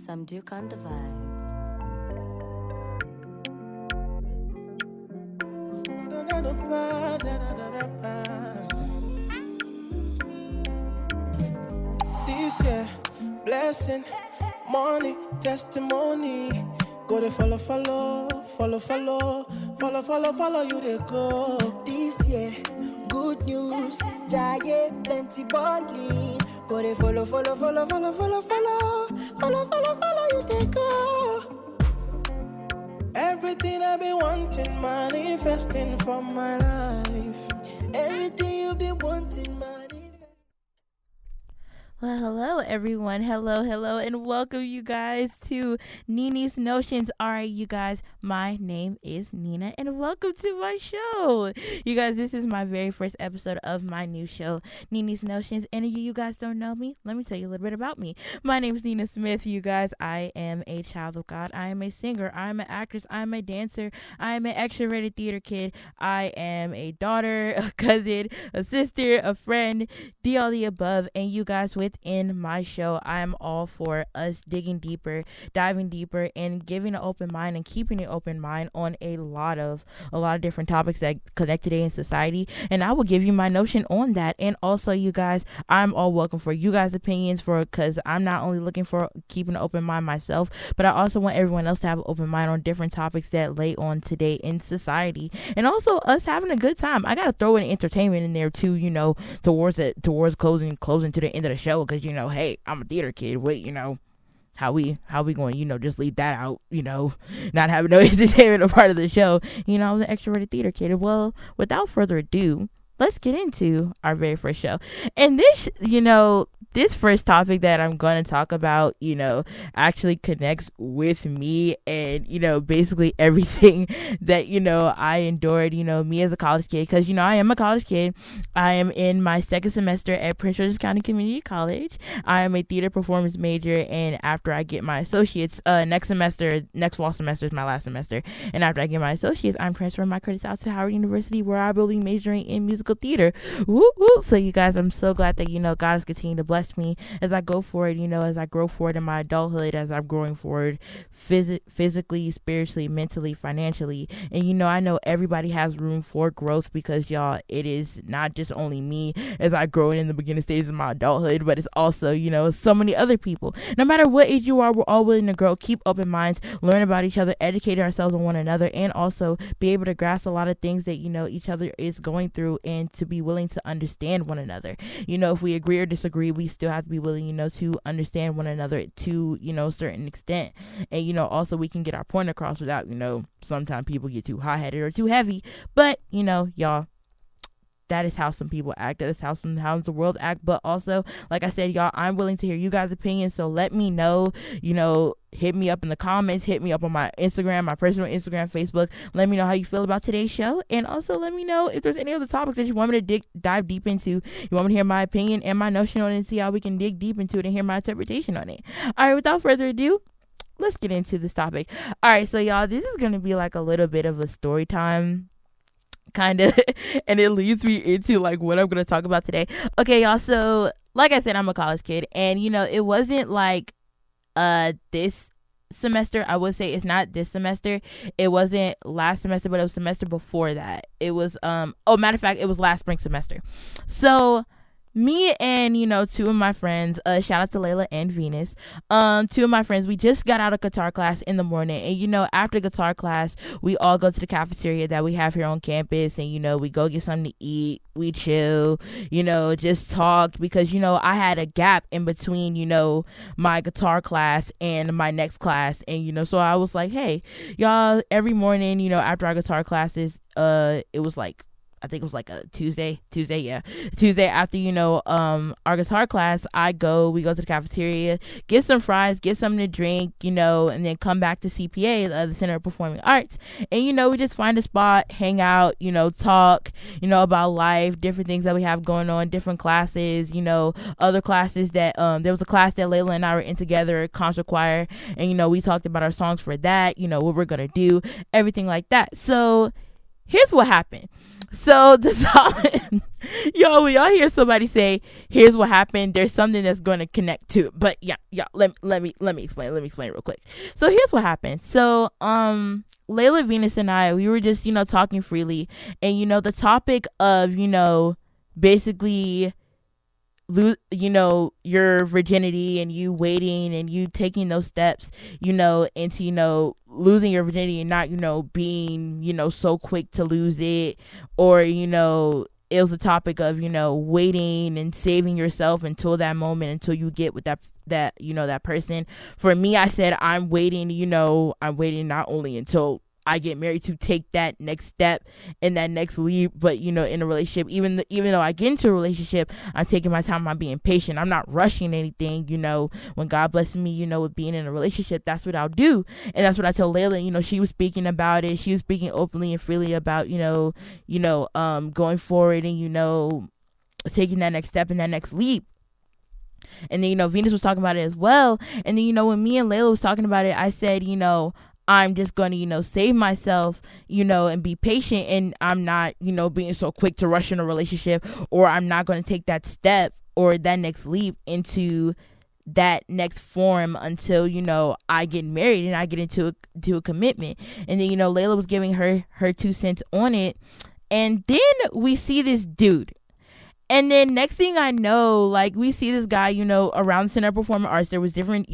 Some Duke on the vibe. This year, blessing, money, testimony. Go to follow, you they go. This year, good news, giant plenty balling. Go to follow, you they go. Everything I've been wanting, manifesting for my life. Everything you've been wanting, manifest. Well, hello everyone. Hello, and welcome you guys to Nene's Notions. All right, you guys, my name is Nene, and welcome to my show. You guys, this is my very first episode of my new show, Nene's Notions. And if you guys don't know me, let me tell you a little bit about me. My name is Nina Smith, you guys. I am a child of God. I am a singer. I am an actress. I am a dancer. I am an extroverted theater kid. I am a daughter, a cousin, a sister, a friend, all the above. And you guys, within my show, I'm all for us digging deeper, diving deeper, and giving an open mind and keeping an open mind on a lot of different topics that connect today in society. And I will give you my notion on that. And also, you guys, I'm all welcome for you guys' opinions, because I'm not only looking for keeping an open mind myself, but I also want everyone else to have an open mind on different topics that lay on today in society, and also us having a good time. I gotta throw in entertainment in there too, towards closing to the end of the show, because hey, I'm a theater kid. Wait, how we going just leave that out, not having no entertainment a part of the show. I was an extroverted theater kid. Well, without further ado, let's get into our very first show. And this first topic that I'm going to talk about, actually connects with me and, basically everything that, I endured, me as a college kid. Because, I am a college kid. I am in my second semester at Prince George's County Community College. I am a theater performance major. And after I get my associates, next fall semester is my last semester. And after I get my associates, I'm transferring my credits out to Howard University, where I will be majoring in musical theater. Woo woo. So you guys, I'm so glad that, God has continued to bless me as I go forward, as I grow forward in my adulthood, as I'm growing forward physically, spiritually, mentally, financially. And I know everybody has room for growth, because y'all, it is not just only me as I grow in the beginning stages of my adulthood, but it's also, so many other people. No matter what age you are, we're all willing to grow, keep open minds, learn about each other, educate ourselves on one another, and also be able to grasp a lot of things that, each other is going through, and to be willing to understand one another. If we agree or disagree, we still have to be willing, to understand one another to, a certain extent. And, also we can get our point across without, sometimes people get too hot-headed or too heavy. But, y'all, that is how some people act. That is how sometimes the world act. But also, like I said, y'all, I'm willing to hear you guys' opinions. So let me know, hit me up in the comments, hit me up on my Instagram, my personal Instagram, Facebook. Let me know how you feel about today's show. And also let me know if there's any other topics that you want me to dive deep into. You want me to hear my opinion and my notion on it, and see how we can dig deep into it and hear my interpretation on it. All right, without further ado, let's get into this topic. All right, so y'all, this is going to be like a little bit of a story time, kind of, and it leads me into like what I'm going to talk about today. Okay, y'all, so like I said, I'm a college kid, and it wasn't like this semester. I would say it's not this semester. It wasn't last semester, but it was semester before that. It was matter of fact, it was last spring semester. So me and, two of my friends, shout out to Layla and Venus, two of my friends, we just got out of guitar class in the morning. And, after guitar class, we all go to the cafeteria that we have here on campus. And, we go get something to eat. We chill, just talk. Because, I had a gap in between, my guitar class and my next class. And, so I was like, hey, y'all, every morning, after our guitar classes, it was like, I think it was like a Tuesday after, our guitar class, we go to the cafeteria, get some fries, get something to drink, and then come back to CPA, the Center of Performing Arts. And, we just find a spot, hang out, talk, about life, different things that we have going on, different classes, other classes that, there was a class that Layla and I were in together, concert choir. And, we talked about our songs for that, what we're going to do, everything like that. So here's what happened. So the time, yo, when y'all hear somebody say, "Here's what happened," there's something that's going to connect to it. But yeah, let me explain. Let me explain real quick. So here's what happened. So Layla, Venus, and I, we were just talking freely, and the topic of basically lose your virginity, and you waiting and you taking those steps into losing your virginity, and not being so quick to lose it, or it was a topic of waiting and saving yourself until that moment, until you get with that person. For me, I said I'm waiting not only until I get married to take that next step and that next leap, but in a relationship, even though I get into a relationship, I'm taking my time, I'm being patient, I'm not rushing anything. When God blesses me with being in a relationship, that's what I'll do. And that's what I told Layla. She was speaking about it, she was speaking openly and freely about going forward and taking that next step and that next leap. And then Venus was talking about it as well. And then when me and Layla was talking about it, I said I'm just going to, save myself, and be patient. And I'm not, being so quick to rush in a relationship, or I'm not going to take that step or that next leap into that next form until, I get married and I get into a commitment. And then, Layla was giving her 2 cents on it. And then we see this dude. And then next thing I know, like, we see this guy, around the Center of Performing Arts. There was different,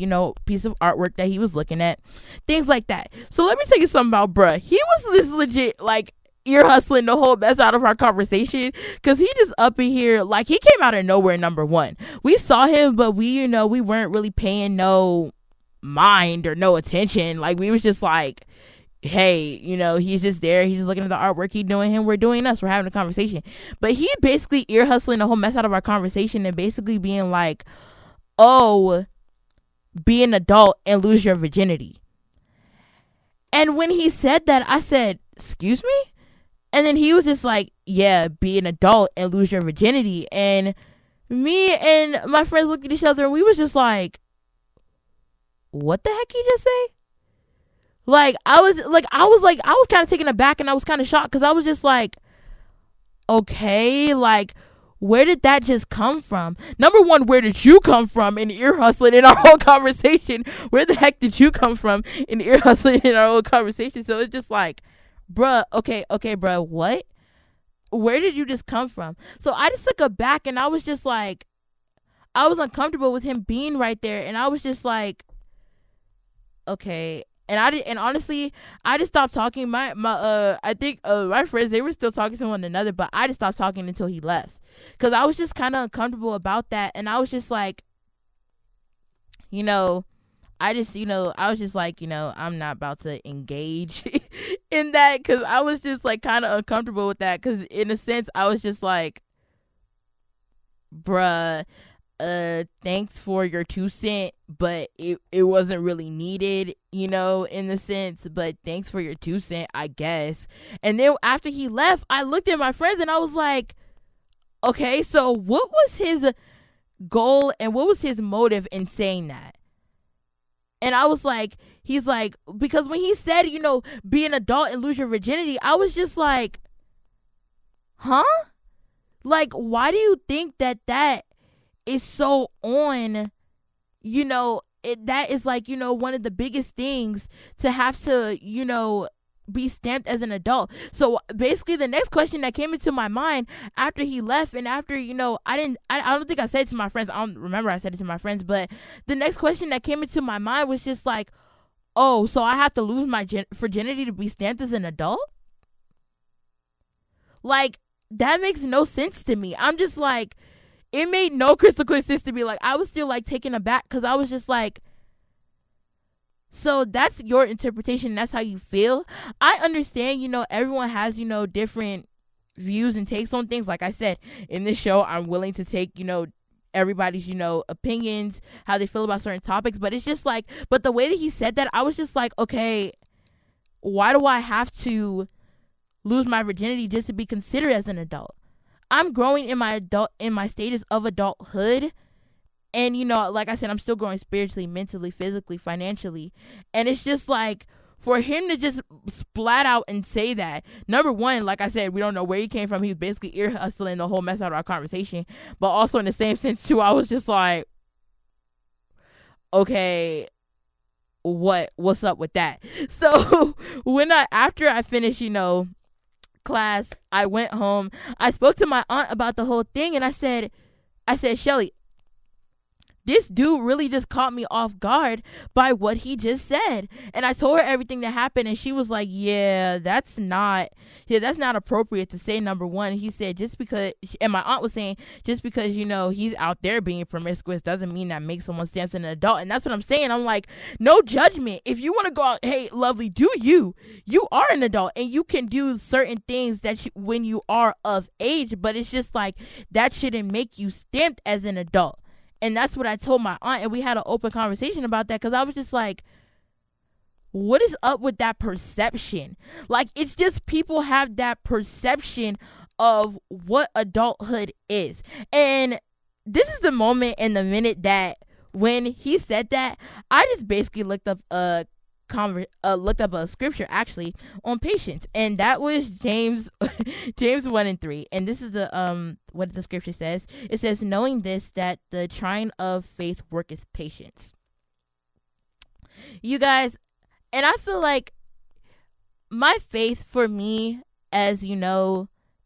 piece of artwork that he was looking at, things like that. So let me tell you something about bruh. He was this legit, like, ear hustling the whole mess out of our conversation, because he just up in here, like, he came out of nowhere. Number one, we saw him, but we weren't really paying no mind or no attention. Like, we was just like, hey, he's just there. He's just looking at the artwork. He's doing him. We're doing us. We're having a conversation. But he basically ear hustling the whole mess out of our conversation, and basically being like, oh, be an adult and lose your virginity. And when he said that, I said, excuse me? And then he was just like, yeah, be an adult and lose your virginity. And me and my friends looked at each other, and we was just like, what the heck he just say? Like, I was kind of taken aback, and I was kind of shocked, because I was just like, okay, like, where did that just come from? Number one, where did you come from in ear hustling in our whole conversation? Where the heck did you come from in ear hustling in our whole conversation? So it's just like, bruh, okay, bruh, what? Where did you just come from? So I just took aback, and I was just like, I was uncomfortable with him being right there, and I was just like, okay. And honestly, I just stopped talking. I think my friends, they were still talking to one another, but I just stopped talking until he left, because I was just kind of uncomfortable about that. And I was just like, I was just like, I'm not about to engage in that, because I was just like kind of uncomfortable with that, because in a sense I was just like, bruh, thanks for your 2 cents, but it wasn't really needed, in the sense, but thanks for your 2 cents, I guess. And then after he left, I looked at my friends, and I was like, okay, so what was his goal and what was his motive in saying that? And I was like, he's like, because when he said, be an adult and lose your virginity, I was just like, huh? Like, why do you think that is so on, that is like, one of the biggest things to have to, be stamped as an adult. So basically the next question that came into my mind after he left, and after, I don't think I said it to my friends. I don't remember I said it to my friends, but the next question that came into my mind was just like, oh, so I have to lose my virginity to be stamped as an adult? Like, that makes no sense to me. I'm just like, it made no crystal clear sense to me. Like, I was still like taken aback, because I was just like, so that's your interpretation, that's how you feel. I understand, everyone has, different views and takes on things. Like I said, in this show, I'm willing to take, everybody's, opinions, how they feel about certain topics. But it's just like, but the way that he said that, I was just like, okay, why do I have to lose my virginity just to be considered as an adult? I'm growing in my status of adulthood, and like I said, I'm still growing spiritually, mentally, physically, financially, and it's just like, for him to just splat out and say that, number one, like I said, we don't know where he came from. He was basically ear hustling the whole mess out of our conversation. But also in the same sense too, I was just like, okay, what's up with that? So after I finished, class, I went home. I spoke to my aunt about the whole thing, and I said, Shelly, this dude really just caught me off guard by what he just said. And I told her everything that happened, and she was like, that's not appropriate to say, number one. He said, just because, and my aunt was saying, just because, he's out there being promiscuous doesn't mean that makes someone stamped an adult. And that's what I'm saying. I'm like, no judgment. If you want to go out, hey, lovely, do you are an adult, and you can do certain things that when you are of age, but it's just like, that shouldn't make you stamped as an adult. And that's what I told my aunt, and we had an open conversation about that, because I was just like, what is up with that perception? Like, it's just people have that perception of what adulthood is. And this is the moment and the minute that when he said that, I just basically looked up a scripture actually on patience, and that was James 1:3, and this is the what the scripture says. It says, knowing this, that the trying of faith worketh patience. You guys, and I feel like my faith, for me, as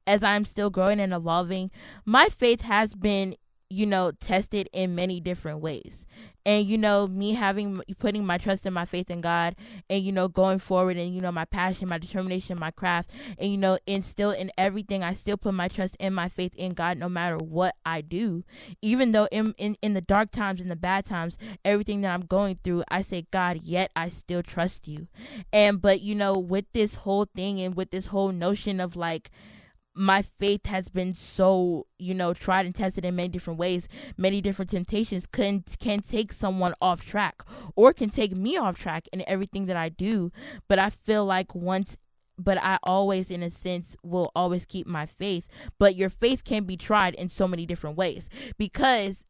as I'm still growing and evolving, my faith has been tested in many different ways. And, me putting my trust and my faith in God, and, going forward, and, my passion, my determination, my craft, and, and still in everything, I still put my trust and my faith in God no matter what I do. Even though in the dark times, in the bad times, everything that I'm going through, I say, God, yet I still trust you. But, with this whole thing and with this whole notion of like, my faith has been so, tried and tested in many different ways. Many different temptations can take someone off track, or can take me off track in everything that I do. But I feel like I always, in a sense, will always keep my faith. But your faith can be tried in so many different ways, because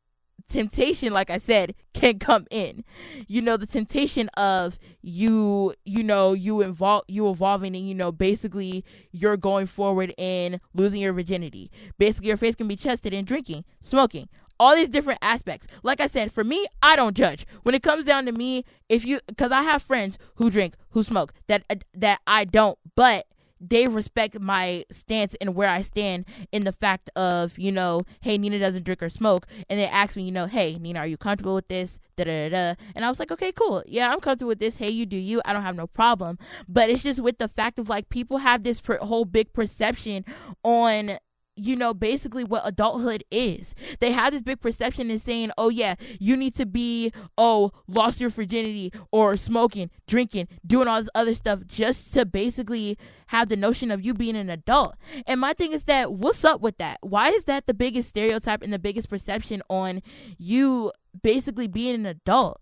temptation, like I said, can come in. The temptation of you evolving, and basically you're going forward and losing your virginity. Basically your faith can be tested in drinking, smoking, all these different aspects. Like I said, for me, I don't judge. When it comes down to me, because I have friends who drink, who smoke, that I don't, but they respect my stance and where I stand in the fact of, hey, Nina doesn't drink or smoke. And they ask me, hey, Nina, are you comfortable with this? Da-da-da-da. And I was like, okay, cool. Yeah, I'm comfortable with this. Hey, you do you. I don't have no problem. But it's just with the fact of like, people have this whole big perception on, basically what adulthood is. They have this big perception in saying, oh yeah, you need to be, lost your virginity, or smoking, drinking, doing all this other stuff just to basically have the notion of you being an adult. And my thing is that, what's up with that? Why is that the biggest stereotype and the biggest perception on you basically being an adult?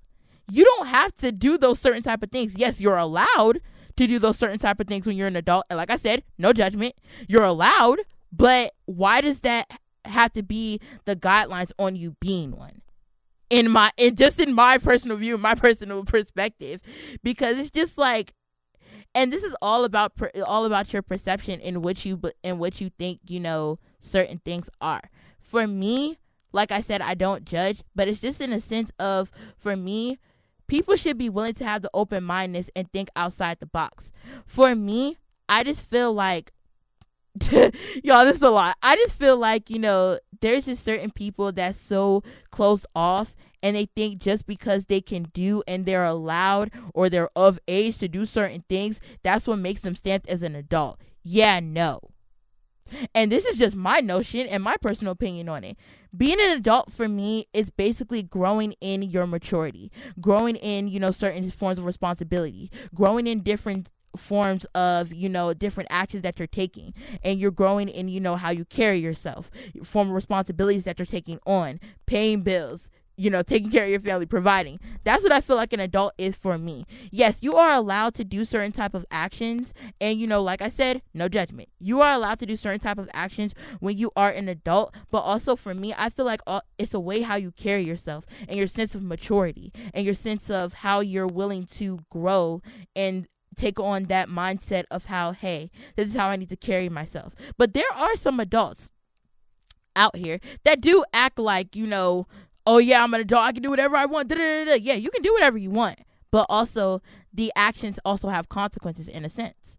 You don't have to do those certain type of things. Yes, you're allowed to do those certain type of things when you're an adult. And like I said, no judgment. You're allowed. But why does that have to be the guidelines on you being one? In my personal view, my personal perspective, because it's just like, and this is all about your perception in which you think certain things are. For me, like I said, I don't judge, but it's just in a sense of, for me, people should be willing to have the open mindedness and think outside the box. For me, I just feel like, y'all, this is a lot. I just feel like, there's just certain people that's so closed off, and they think just because they can do and they're allowed or they're of age to do certain things, that's what makes them stamped as an adult. Yeah, no. And this is just my notion and my personal opinion on it. Being an adult for me is basically growing in your maturity, growing in, certain forms of responsibility, growing in different forms of different actions that you're taking, and you're growing in how you carry yourself, form of responsibilities that you're taking on, paying bills, taking care of your family, providing. That's what I feel like an adult is for me. Yes, you are allowed to do certain type of actions, and like I said, no judgment. You are allowed to do certain type of actions when you are an adult, but also for me, I feel like it's a way how you carry yourself, and your sense of maturity, and your sense of how you're willing to grow and take on that mindset of how, hey, this is how I need to carry myself. But there are some adults out here that do act like, oh yeah, I'm an adult, I can do whatever I want. Da-da-da-da. Yeah, you can do whatever you want, but also the actions also have consequences in a sense.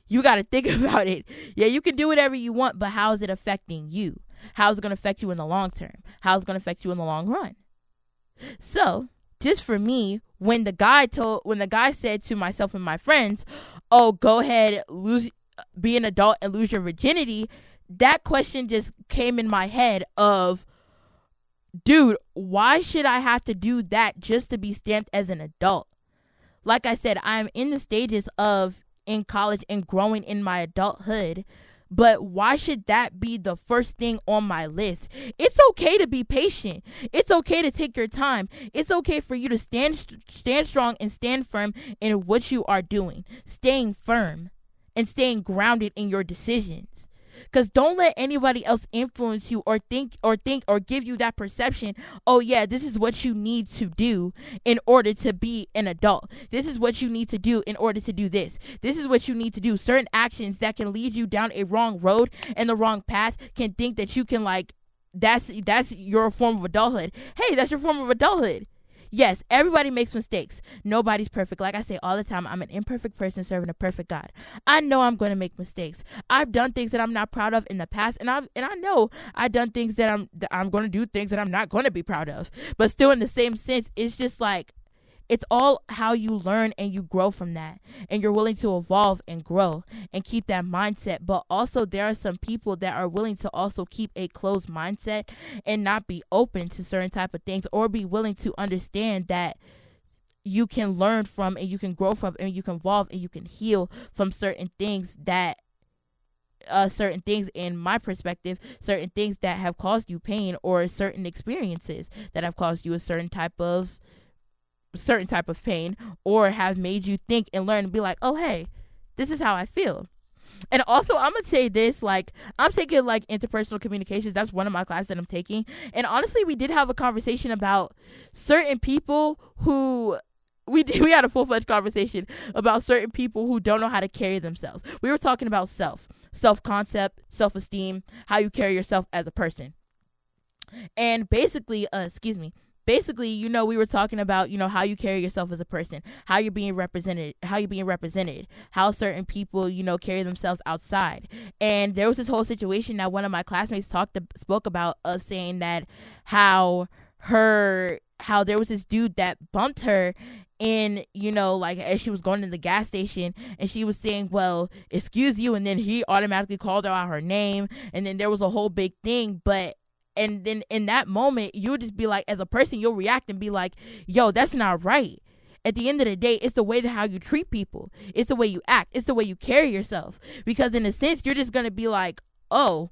You got to think about it. Yeah, you can do whatever you want, but how is it affecting you? How is it going to affect you in the long term? How is it going to affect you in the long run? So, just for me, when the guy said to myself and my friends, "Oh, go ahead, be an adult and lose your virginity," that question just came in my head of, dude, why should I have to do that just to be stamped as an adult? Like I said, I'm in the stages of in college and growing in my adulthood, but why should that be the first thing on my list? It's okay to be patient. It's okay to take your time. It's okay for you to stand strong and stand firm in what you are doing. Staying firm and staying grounded in your decisions. Because don't let anybody else influence you or think or give you that perception, oh yeah, this is what you need to do in order to be an adult. This is what you need to do in order to do this. This is what you need to do. Certain actions that can lead you down a wrong road and the wrong path can think that you can that's your form of adulthood. Hey, that's your form of adulthood. Yes, everybody makes mistakes. Nobody's perfect. Like I say all the time, I'm an imperfect person serving a perfect God. I know I'm going to make mistakes. I've done things that I'm not proud of in the past, and I know I've done things that I'm going to do things that I'm not going to be proud of. But still, in the same sense, it's just like, it's all how you learn and you grow from that, and you're willing to evolve and grow and keep that mindset. But also there are some people that are willing to also keep a closed mindset and not be open to certain type of things, or be willing to understand that you can learn from and you can grow from and you can evolve and you can heal from certain things in my perspective, certain things that have caused you pain, or certain experiences that have caused you a certain type of pain, or have made you think and learn and be like, oh hey, this is how I feel. And also, I'm gonna say this, I'm taking interpersonal communications. That's one of my classes that I'm taking, and honestly, we did have a conversation about certain people who we had a full-fledged conversation about certain people who don't know how to carry themselves. We were talking about self-concept, self-esteem, how you carry yourself as a person. And basically, we were talking about, how you carry yourself as a person, how you're being represented, how certain people, carry themselves outside. And there was this whole situation that one of my classmates spoke about, of saying that how there was this dude that bumped her in, as she was going to the gas station, and she was saying, well, excuse you, and then he automatically called her out her name, and then there was a whole big thing. And then in that moment, you'll just be like, as a person, you'll react and be like, yo, that's not right. At the end of the day, it's the way that how you treat people. It's the way you act. It's the way you carry yourself. Because in a sense, you're just going to be like, oh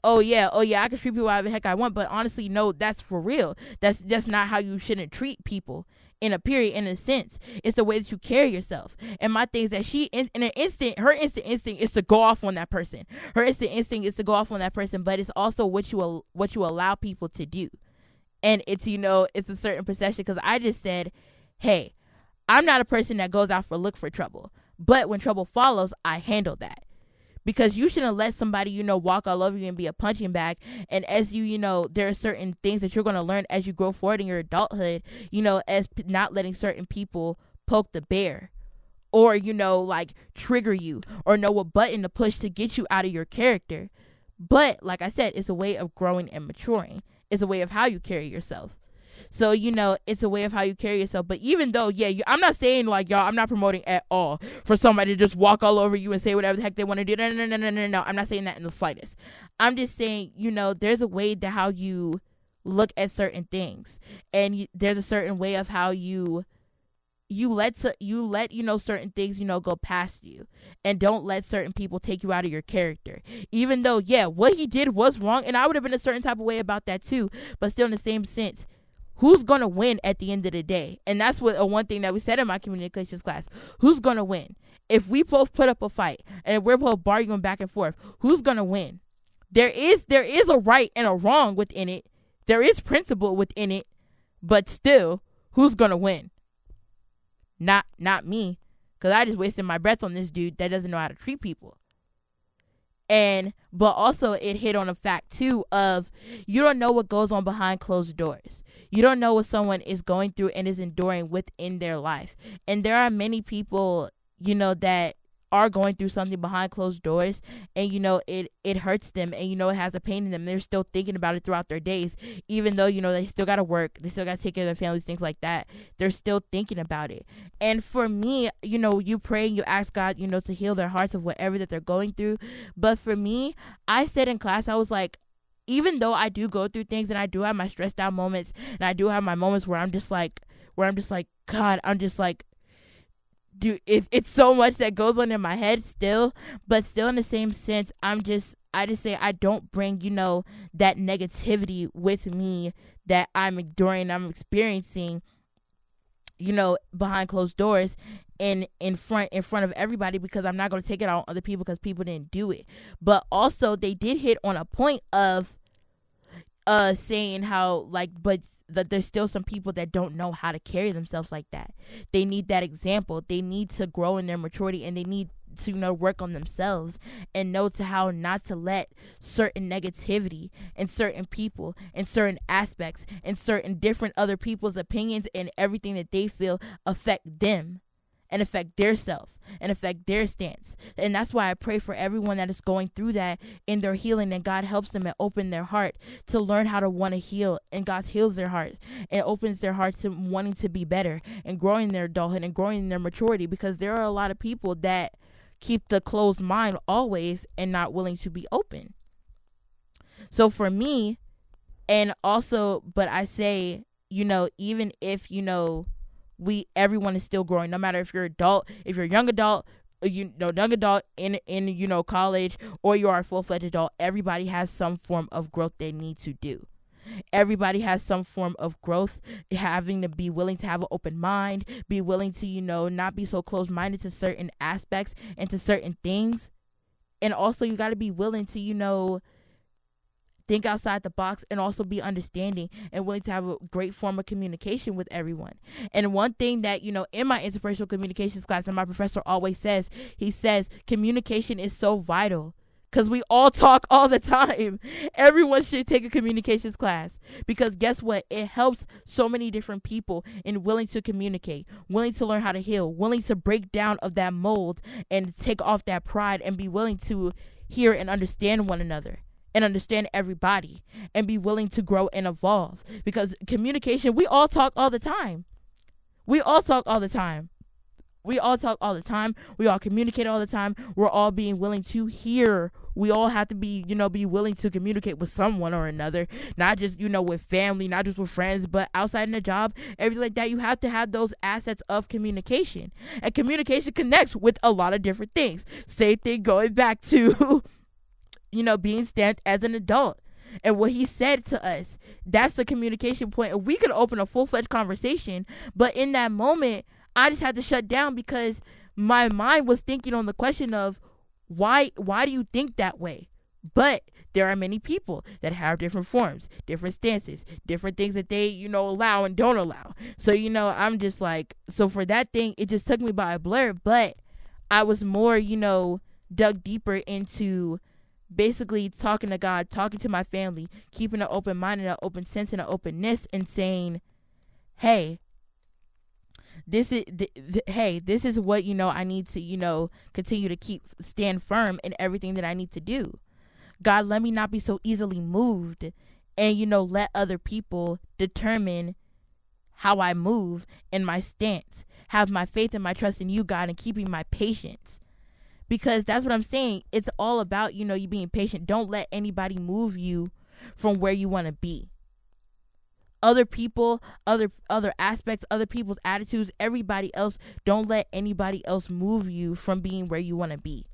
yeah, I can treat people however the heck I want. But honestly, no, that's for real. That's not how you shouldn't treat people. In a sense, it's the way that you carry yourself. And my thing is that her instant instinct is to go off on that person. Her instant instinct is to go off on that person, but it's also what you allow people to do. And it's a certain perception, because I just said, hey, I'm not a person that goes out look for trouble, but when trouble follows, I handle that. Because you shouldn't let somebody, walk all over you and be a punching bag. And as there are certain things that you're going to learn as you grow forward in your adulthood, as not letting certain people poke the bear, or, trigger you, or know what button to push to get you out of your character. But like I said, it's a way of growing and maturing. It's a way of how you carry yourself. So, it's a way of how you carry yourself. But even though, I'm not saying I'm not promoting at all for somebody to just walk all over you and say whatever the heck they want to do. No. I'm not saying that in the slightest. I'm just saying, there's a way to how you look at certain things. And there's a certain way of how you let certain things, go past you, and don't let certain people take you out of your character. Even though, what he did was wrong. And I would have been a certain type of way about that too. But still, in the same sense, who's going to win at the end of the day? And that's one thing that we said in my communications class. Who's going to win? If we both put up a fight and we're both arguing back and forth, who's going to win? There is a right and a wrong within it. There is principle within it. But still, who's going to win? Not me. because I just wasted my breath on this dude that doesn't know how to treat people. But also it hit on a fact too of you don't know what goes on behind closed doors. You don't know what someone is going through and is enduring within their life. And there are many people, that are going through something behind closed doors, and it hurts them, and it has a pain in them. They're still thinking about it throughout their days, even though they still got to work, they still got to take care of their families, things like that. They're still thinking about it. And for me, you pray and you ask God, to heal their hearts of whatever that they're going through. But for me, I said in class, I was like, even though I do go through things and I do have my stressed out moments, and I do have my moments where I'm just like God, I'm just like, dude, it's so much that goes on in my head still, but still in the same sense, I just say I don't bring, that negativity with me that I'm enduring, I'm experiencing, behind closed doors in front of everybody, because I'm not going to take it out on other people because people didn't do it. But also they did hit on a point of saying how but that there's still some people that don't know how to carry themselves like that. They need that example. They need to grow in their maturity, and they need to work on themselves and know how not to let certain negativity and certain people and certain aspects and certain different other people's opinions and everything that they feel affect them and affect their self and affect their stance. And that's why I pray for everyone that is going through that in their healing, and God helps them and open their heart to learn how to want to heal, and God heals their hearts and opens their hearts to wanting to be better and growing their adulthood and growing in their maturity, because there are a lot of people that keep the closed mind always and not willing to be open. So for me, and also, but I say, even if, everyone is still growing, no matter if you're young adult, young adult in college, or you are a full-fledged adult, everybody has some form of growth they need to do. Everybody has some form of growth, having to be willing to have an open mind, be willing to, not be so closed-minded to certain aspects and to certain things. And also you got to be willing to, think outside the box, and also be understanding and willing to have a great form of communication with everyone. And one thing that, in my interpersonal communications class, and my professor always says, he says, communication is so vital, because we all talk all the time. Everyone should take a communications class, because guess what? It helps so many different people in willing to communicate, willing to learn how to heal, willing to break down of that mold and take off that pride, and be willing to hear and understand one another and understand everybody, and be willing to grow and evolve. Because communication, we all talk all the time. We all talk all the time. We all talk all the time. We all communicate all the time. We're all being willing to hear. We all have to be, be willing to communicate with someone or another, not just, with family, not just with friends, but outside in the job, everything like that. You have to have those assets of communication, and communication connects with a lot of different things. Same thing going back to, being stamped as an adult. And what he said to us, that's the communication point. And we could open a full-fledged conversation, but in that moment, I just had to shut down, because my mind was thinking on the question of why do you think that way? But there are many people that have different forms, different stances, different things that they, allow and don't allow. So, I'm just like, so for that thing, it just took me by a blur, but I was more, dug deeper into basically talking to God, talking to my family, keeping an open mind and an open sense and an openness, and saying, hey, this is what, I need to, continue to stand firm in everything that I need to do. God, let me not be so easily moved, and, let other people determine how I move and my stance. Have my faith and my trust in you, God, and keeping my patience. Because that's what I'm saying. It's all about, you being patient. Don't let anybody move you from where you want to be. Other people, other aspects, other people's attitudes, everybody else, don't let anybody else move you from being where you want to be.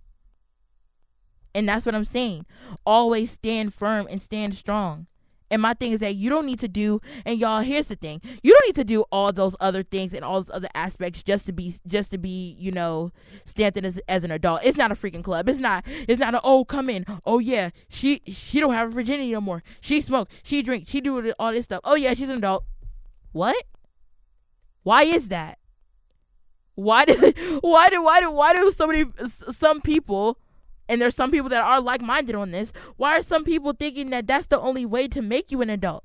And that's what I'm saying. Always stand firm and stand strong. And my thing is that you don't need to do, and y'all, here's the thing. You don't need to do all those other things and all those other aspects just to be, stamped in as an adult. It's not a freaking club. It's not oh, come in. Oh yeah, she don't have a virginity no more. She smoke, she drink, she do all this stuff. Oh yeah, she's an adult. What? Why is that? Why do some people, and there's some people that are like-minded on this, why are some people thinking that that's the only way to make you an adult,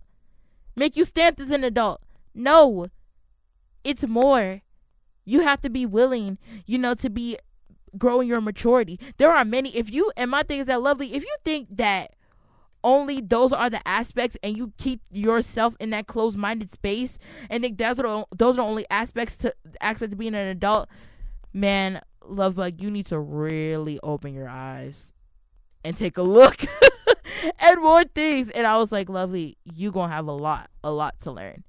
make you stamped as an adult? No, it's more. You have to be willing, to be growing your maturity. There are many, and my thing is that, Lovely, if you think that only those are the aspects and you keep yourself in that closed-minded space and think those are the only aspects to being an adult, man, Love Bug, you need to really open your eyes and take a look at more things. And I was like, Lovely, you gonna have a lot to learn,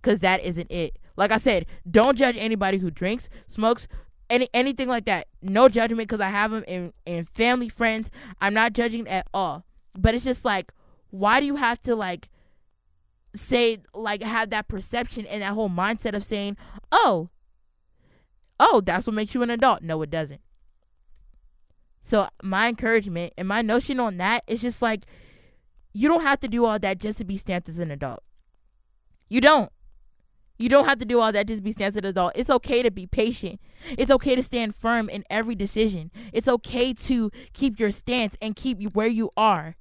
because that isn't it. Like I said, don't judge anybody who drinks, smokes, anything like that. No judgment, because I have them in family, friends. I'm not judging at all. But it's just like, why do you have to have that perception and that whole mindset of saying, oh, that's what makes you an adult? No, it doesn't. So my encouragement and my notion on that is just like, you don't have to do all that just to be stamped as an adult. You don't have to do all that just to be stamped as an adult. It's okay to be patient. It's okay to stand firm in every decision. It's okay to keep your stance and keep you where you are.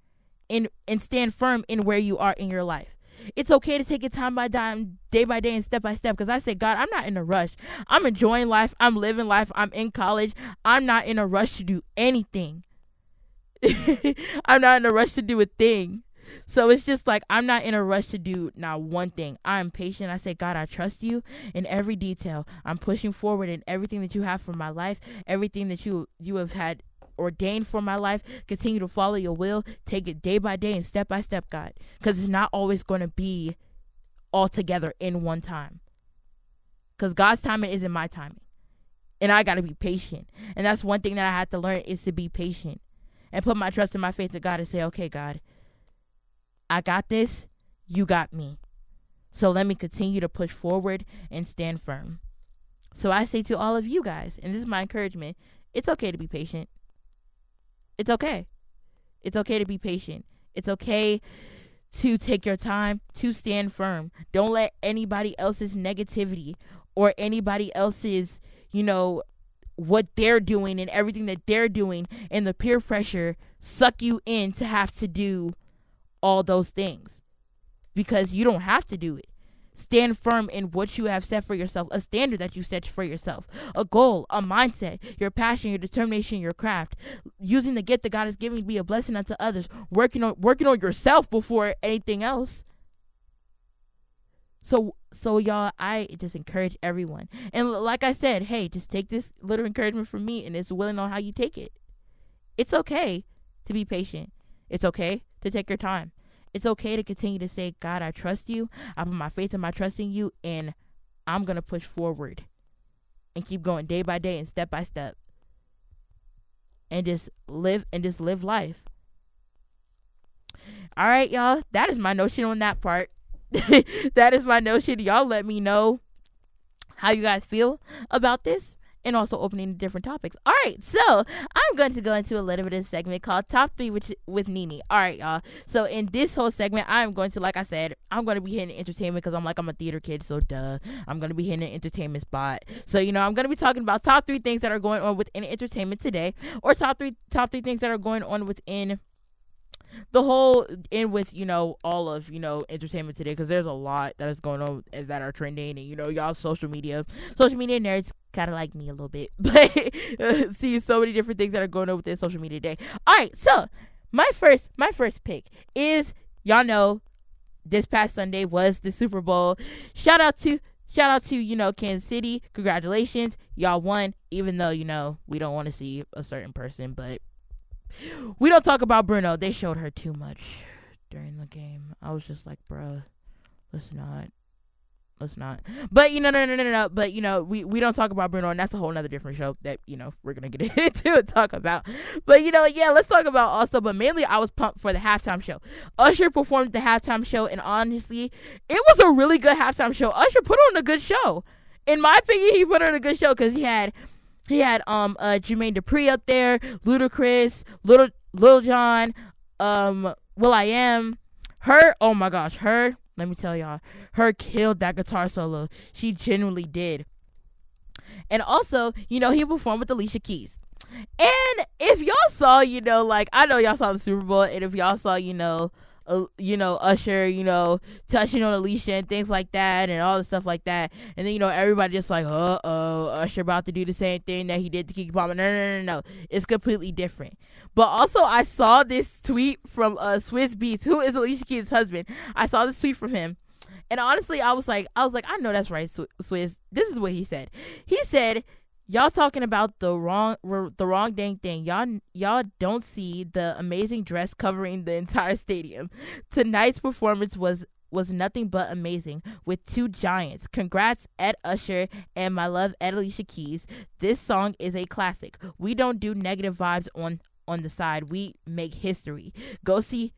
And stand firm in where you are in your life. It's okay to take it time by time, day by day, and step by step. Because I said, God, I'm not in a rush. I'm enjoying life. I'm living life. I'm in college. I'm not in a rush to do anything. I'm not in a rush to do a thing. So it's just like, I'm not in a rush to do not one thing. I'm patient. I say, God, I trust you in every detail. I'm pushing forward in everything that you have for my life, everything that you have had ordained for my life. Continue to follow your will. Take it day by day and step by step, God, because it's not always going to be all together in one time, because God's timing isn't my timing, and I got to be patient. And that's one thing that I had to learn, is to be patient and put my trust and my faith in God and say, okay, God, I got this, you got me, so let me continue to push forward and stand firm. So I say to all of you guys, and this is my encouragement, it's okay to be patient. It's okay. It's okay to be patient. It's okay to take your time, to stand firm. Don't let anybody else's negativity or anybody else's, what they're doing and everything that they're doing and the peer pressure suck you in to have to do all those things, because you don't have to do it. Stand firm in what you have set for yourself, a standard that you set for yourself, a goal, a mindset, your passion, your determination, your craft, using the gift that God has given to be a blessing unto others, working on yourself before anything else. So y'all, I just encourage everyone. And like I said, hey, just take this little encouragement from me, and it's willing on how you take it. It's okay to be patient. It's okay to take your time. It's okay to continue to say, God, I trust you. I put my faith and my trust in you, and I'm going to push forward and keep going day by day and step by step, and just live life. All right, y'all. That is my notion on that part. That is my notion. Y'all let me know how you guys feel about this, and also opening to different topics. All right, so I'm going to go into a little bit of a segment called Top 3 with Nene. All right, y'all. So in this whole segment, I'm going to, like I said, I'm going to be hitting entertainment, because I'm a theater kid, so duh. I'm going to be hitting an entertainment spot. So, I'm going to be talking about top 3 things that are going on within entertainment today, or top three things that are going on within the whole, with all of entertainment today, because there's a lot that is going on that are trending, and y'all social media nerds kind of like me a little bit, but see so many different things that are going on within social media today. All right, so my first pick is, y'all know, this past Sunday was the Super Bowl. Shout out to Kansas City. Congratulations, y'all won, even though we don't want to see a certain person, but we don't talk about Bruno. They showed her too much during the game. I was just like, bruh, let's not. But no. But we don't talk about Bruno, and that's a whole nother different show that we're gonna get into and talk about. But let's talk about also. But mainly, I was pumped for the halftime show. Usher performed the halftime show, and honestly, it was a really good halftime show. Usher put on a good show. In my opinion, he put on a good show, because he had Jermaine Dupri up there, Ludacris, Lil Jon, will.i.am, her. Oh my gosh, her. Let me tell y'all, her killed that guitar solo. She genuinely did. And also, he performed with Alicia Keys. And if y'all saw, like, I know y'all saw the Super Bowl, and if y'all saw, Usher, touching on Alicia and things like that, and all the stuff like that, and then everybody just like, Usher about to do the same thing that he did to Keke Palmer. No, it's completely different. But also, I saw this tweet from Swiss Beats, who is Alicia Keys' husband. I saw this tweet from him, and honestly, I was like, I know that's right, Swiss. This is what he said. He said, y'all talking about the wrong dang thing. Y'all don't see the amazing dress covering the entire stadium. Tonight's performance was nothing but amazing with two giants. Congrats, Ed Usher, and my love, Ed Alicia Keys. This song is a classic. We don't do negative vibes on the side. We make history. Go see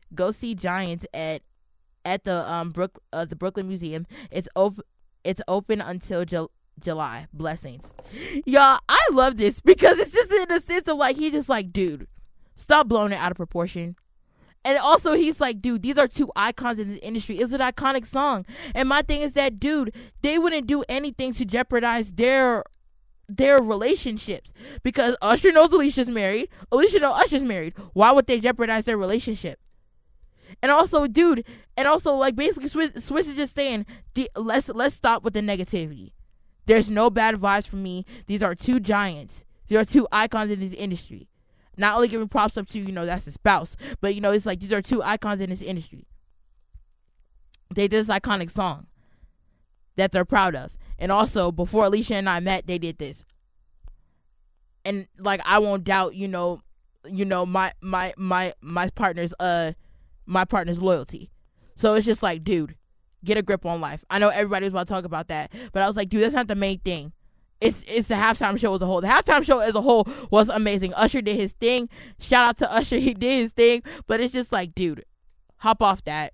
Giants at the Brooklyn Museum. It's open until July. Blessings. Y'all, I love this because it's just in the sense of like, he's just like, dude, stop blowing it out of proportion. And also, he's like, dude, these are two icons in the industry. It's an iconic song. And my thing is that, dude, they wouldn't do anything to jeopardize their relationships, because Usher knows Alicia's married. Alicia knows Usher's married. Why would they jeopardize their relationship? And also, dude, like, basically, Swiss is just saying, let's stop with the negativity. There's no bad vibes from me. These are two giants. There are two icons in this industry. Not only giving props up to, that's his spouse, but, it's like, these are two icons in this industry. They did this iconic song that they're proud of. And also, before Alicia and I met, they did this. And, like, I won't doubt, my partner's loyalty. So it's just like, dude, get a grip on life. I know everybody was about to talk about that, but I was like, dude, that's not the main thing. It's the halftime show as a whole. The halftime show as a whole was amazing. Usher did his thing. Shout out to Usher. He did his thing. But it's just like, dude, hop off that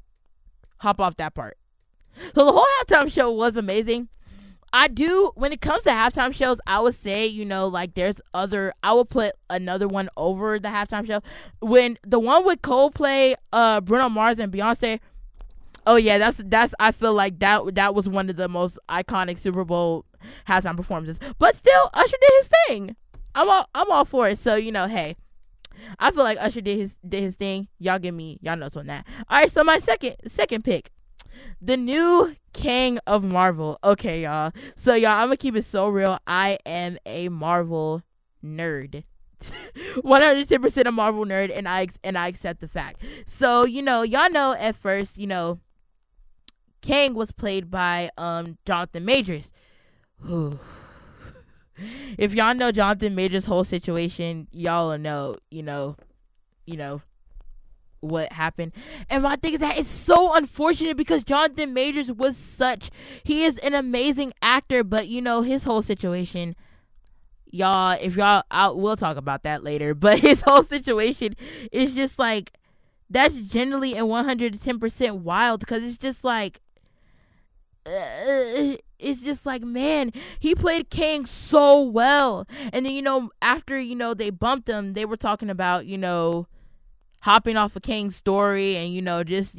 part. So the whole halftime show was amazing. When it comes to halftime shows, I would say, like, I will put another one over the halftime show. When the one with Coldplay, Bruno Mars, and Beyonce, oh yeah, that's I feel like that was one of the most iconic Super Bowl halftime performances. But still, Usher did his thing. I'm all for it. So, hey, I feel like Usher did his thing. Y'all notes on that. All right, so my second pick, the new king of Marvel. Okay, y'all. So, y'all, I'm gonna keep it so real. I am a Marvel nerd. 110% a Marvel nerd, and I accept the fact. So, y'all know at first, Kang was played by Jonathan Majors. If y'all know Jonathan Majors' whole situation, y'all know, what happened. And my thing is that it's so unfortunate, because Jonathan Majors he is an amazing actor, but his whole situation, y'all, we'll talk about that later, but his whole situation is just like, that's generally and 110% wild, because it's just like, man, he played Kang so well. And then, after, they bumped him, they were talking about, hopping off of Kang's story and, just,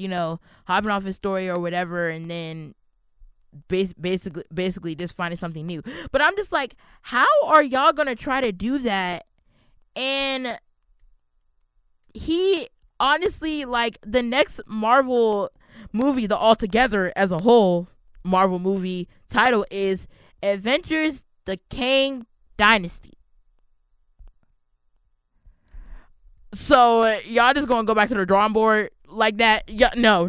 hopping off his story or whatever. And then basically just finding something new. But I'm just like, how are y'all going to try to do that? And he honestly, like, the next Marvel movie, the Altogether as a whole Marvel movie title is Avengers: The Kang Dynasty. So y'all just gonna go back to the drawing board like that? No.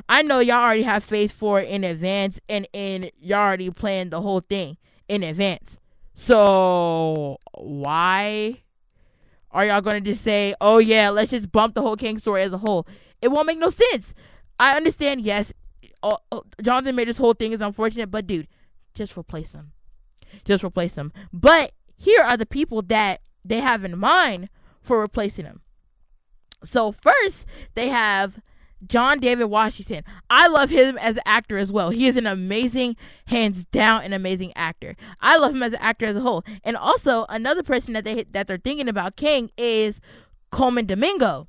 I know y'all already have phase 4 in advance, and y'all already planned the whole thing in advance. So why are y'all gonna just say, oh yeah, let's just bump the whole Kang story as a whole? It won't make no sense. I understand, yes, Jonathan Majors' whole thing is unfortunate, but dude, just replace him. But here are the people that they have in mind for replacing him. So first, they have John David Washington. I love him as an actor as well. He is an amazing, hands down, an amazing actor. I love him as an actor as a whole. And also, another person that they're thinking about Kang is Coleman Domingo.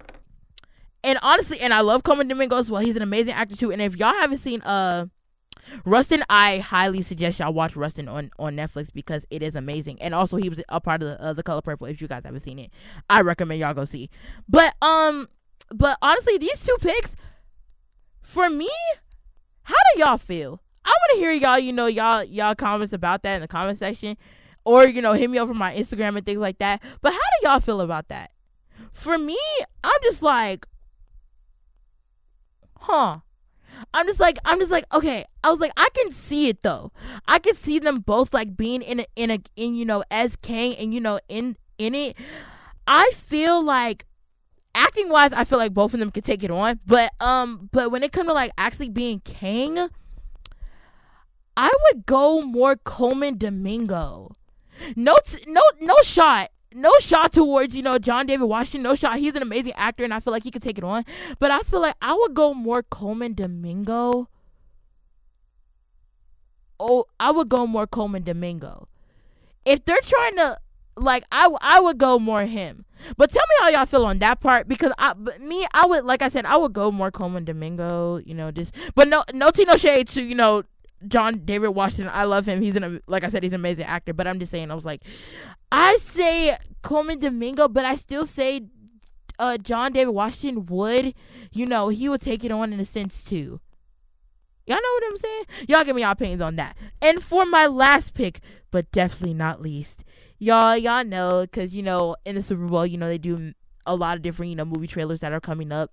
And honestly, and I love Coleman Domingo as well. He's an amazing actor too. And if y'all haven't seen Rustin, I highly suggest y'all watch Rustin on Netflix because it is amazing. And also, he was a part of the Color Purple. If you guys haven't seen it, I recommend y'all go see. But honestly, these two picks for me, how do y'all feel? I want to hear y'all, y'all comments about that in the comment section, or hit me over my Instagram and things like that. But how do y'all feel about that? For me, I'm just like, I'm just like, okay. I was like, I can see it though. I can see them both like being in as Kang and in it. I feel like acting wise, I feel like both of them could take it on. But when it comes to like actually being Kang, I would go more Coleman Domingo. No shot. No shot towards, John David Washington. No shot. He's an amazing actor, and I feel like he could take it on. But I feel like I would go more Coleman Domingo. Oh, I would go more Coleman Domingo. If they're trying to, like, I would go more him. But tell me how y'all feel on that part, because I would, like I said, I would go more Coleman Domingo. But no tea, no shade to, John David Washington. I love him. Like I said, he's an amazing actor. But I'm just saying, I was like, I say Coleman Domingo, but I still say John David Washington would, he would take it on in a sense too. Y'all know what I'm saying? Y'all give me your opinions on that. And for my last pick, but definitely not least, y'all know, because, in the Super Bowl, they do a lot of different, movie trailers that are coming up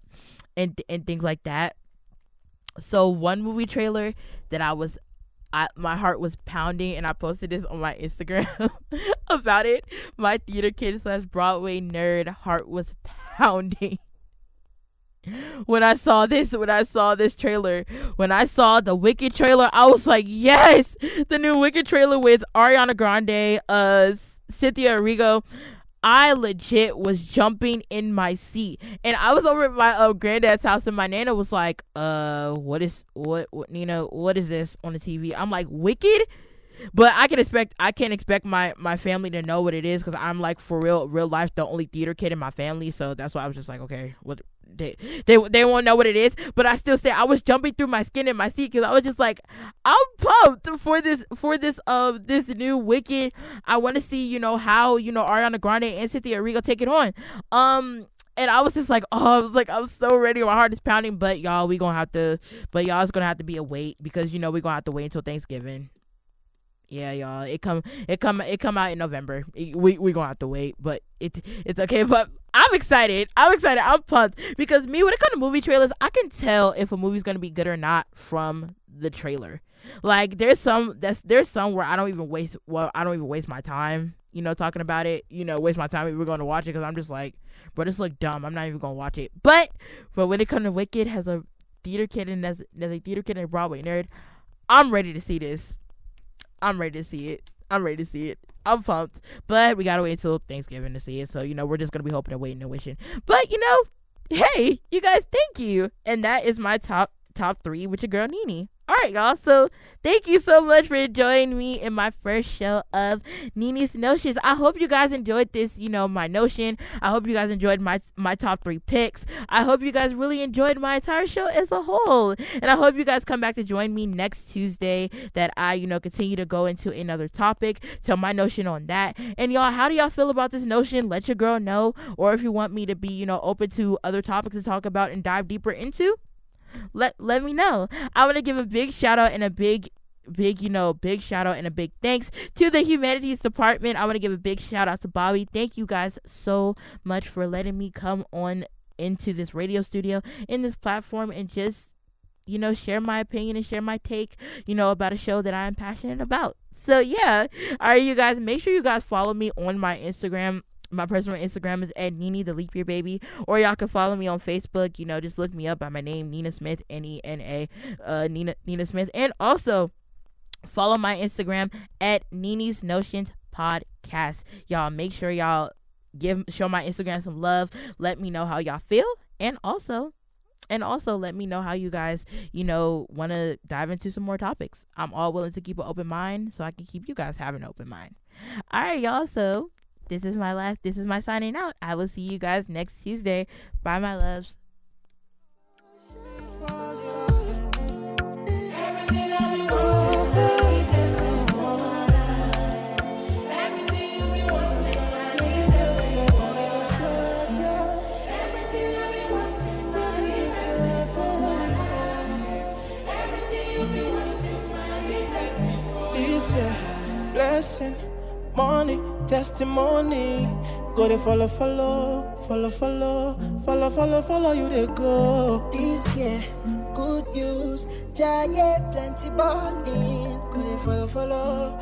and things like that. So one movie trailer that my heart was pounding, and I posted this on my Instagram about it. My theater kid / Broadway nerd heart was pounding when I saw this trailer. When I saw the Wicked trailer, I was like, yes, the new Wicked trailer with Ariana Grande, Cynthia Erivo. I legit was jumping in my seat, and I was over at my granddad's house, and my Nana was like, what Nina, what is this on the TV? I'm like, Wicked? But I can't expect my family to know what it is, because I'm like, for real life, the only theater kid in my family. So that's why I was just like, okay, what they won't know what it is. But I still say I was jumping through my skin in my seat, because I was just like, I'm pumped for this new Wicked. I want to see how Ariana Grande and Cynthia Erivo take it on. And I was just like, I'm so ready. My heart is pounding. But y'all, it's gonna have to be a wait, because we're gonna have to wait until Thanksgiving. Yeah, y'all, it come out in November. We gonna have to wait, but it's okay. But I'm excited. I'm pumped, because when it comes to movie trailers, I can tell if a movie's gonna be good or not from the trailer. Like, there's some where I don't even waste my time, talking about it, waste my time if we're going to watch it, because I'm just like, bro, this look dumb. I'm not even gonna watch it. But when it comes to Wicked, as a theater kid and as a theater kid and a Broadway nerd, I'm ready to see this. I'm ready to see it. I'm pumped. But we gotta wait until Thanksgiving to see it. So, we're just gonna be hoping and waiting and wishing. But, hey, you guys, thank you. And that is my top 3 with your girl Nene. All right, y'all. So thank you so much for joining me in my first show of Nene's Notions. I hope you guys enjoyed this, my notion. I hope you guys enjoyed my top 3 picks. I hope you guys really enjoyed my entire show as a whole. And I hope you guys come back to join me next Tuesday, that I, continue to go into another topic, tell my notion on that. And y'all, how do y'all feel about this notion? Let your girl know. Or if you want me to be, open to other topics to talk about and dive deeper into, let me know. I want to give a big shout out and a big shout out and a big thanks to the humanities department. I want to give a big shout out to Bobby. Thank you guys so much for letting me come on into this radio studio, in this platform, and just share my opinion and share my take about a show that I'm passionate about. So yeah, all right, you guys, make sure you guys follow me on my Instagram. My personal Instagram is @Nene the Leap Year Baby, or y'all can follow me on Facebook. Just look me up by my name, Nina Smith, Nena, Nina Smith, and also follow my Instagram @Nene's Notions Podcast. Y'all, make sure y'all show my Instagram some love. Let me know how y'all feel, and also let me know how you guys want to dive into some more topics. I'm all willing to keep an open mind, so I can keep you guys having an open mind. All right, y'all. So this is my signing out. I will see you guys next Tuesday. Bye, my loves. Everything This year, blessing, money, testimony. Go they follow, you they go. This year, good news, giant plenty balling. Go they follow,